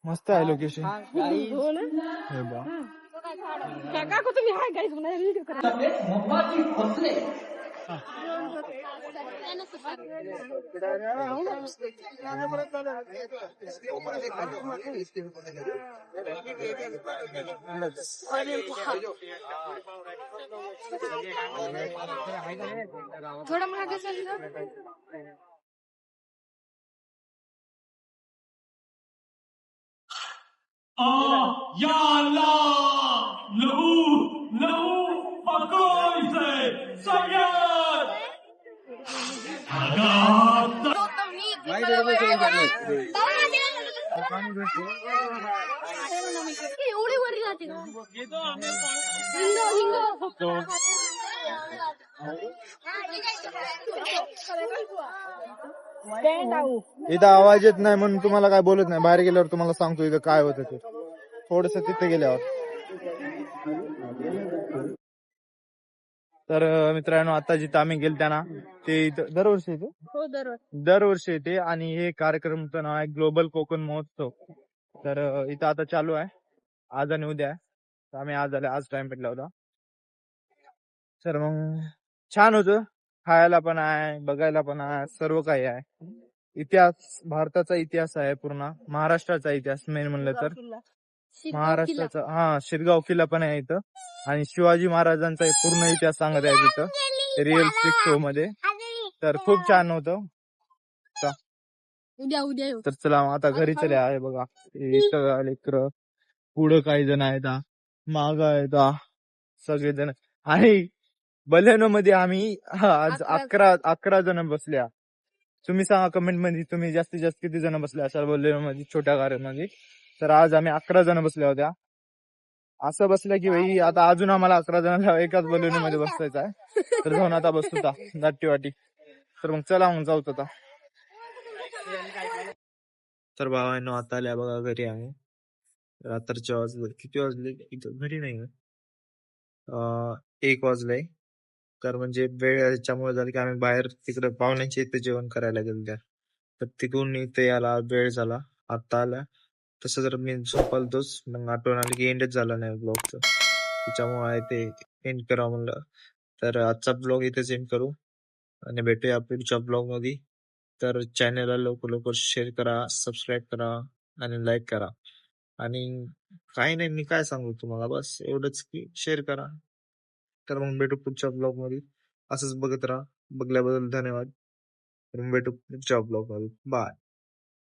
मस्त आहे लोकेशन. हो ना हे बा काका को तुम्ही हाय गाइस मला व्हिडिओ करा थोडा मागे sir Ya Allah, lahu pakoy sayat. एवढी वरी राहते इथं आवाज येत नाही म्हणून तुम्हाला काय बोलत नाही. बाहेर गेल्यावर तुम्हाला सांगतो इथं काय होतं ते. थोडस तिथे गेल्यावर. तर मित्रांनो आता जिथं आम्ही गेलो त्यांना ते इथं दरवर्षी येते. हो दरवर्षी येते आणि हे कार्यक्रमचं नाव आहे ग्लोबल कोकण महोत्सव. तर इथं आता चालू आहे आज आणि उद्या आहे. तर आम्ही आज आले, आज टाइम भेटला होता. तर मग छान होतं. खायला पण आहे, बघायला पण आहे, सर्व काही आहे. इतिहास, भारताचा इतिहास आहे पूर्ण, महाराष्ट्राचा इतिहास मेन म्हणलं तर. महाराष्ट्राचा शिरगाव किल्ला पण आहे इथं आणि शिवाजी महाराजांचा पूर्ण इतिहास सांगत आहे तिथं रिअल शो मध्ये. तर खूप छान होतं. उद्या तर चला आता घरी चले आहे बघा. इथं लेकर पुढं काही जण आहेत, माग आहेत सगळेजण. आणि बलेनो मध्ये आम्ही आज 11 जण बसल्या. तुम्ही सांगा कमेंट मध्ये तुम्ही जास्तीत जास्त किती जण बसले असाल बलेनो मध्ये, छोट्या गाड्यांमध्ये. तर आज आम्ही 11 जण बसल्या होत्या. असं बसलं की भाई आता अजून आम्हाला 11 जणांना एकाच बलेनो मध्ये बसायचं आहे. तर जाऊन आता बसतो दाटी वाटी. तर मग चला मग जाऊ आता. तर भावांनो आता आल्या बघा घरी आहे. रात्रीच्या वाजले किती वाजले घरी नाही 1 वाजलंय. तर म्हणजे वेळ याच्यामुळे झाली की आम्ही बाहेर तिकडे पाहुण्यांच्या इथे जेवण करायला गेलो त्या. तर तिकडून इथे याला वेळ झाला, आता आला. तसं जर मी झोपालतोच, मग आठवण आली की एंडच झाला नाही ब्लॉगचं. त्याच्यामुळे ते एंड करा म्हणलं. तर आजचा ब्लॉग इथेच एंड करू आणि भेटूया पुढच्या ब्लॉग मध्ये. तर चॅनलला लवकर शेअर करा, सबस्क्राईब करा आणि लाईक करा. आणि काही नाही, मी काय सांगू तुम्हाला, बस एवढंच की शेअर करा. तर मग भेटू पुढच्या ब्लॉग मध्ये. असंच बघत राहा. बघल्याबद्दल धन्यवाद. भेटू पुढच्या ब्लॉग मध्ये. बाय.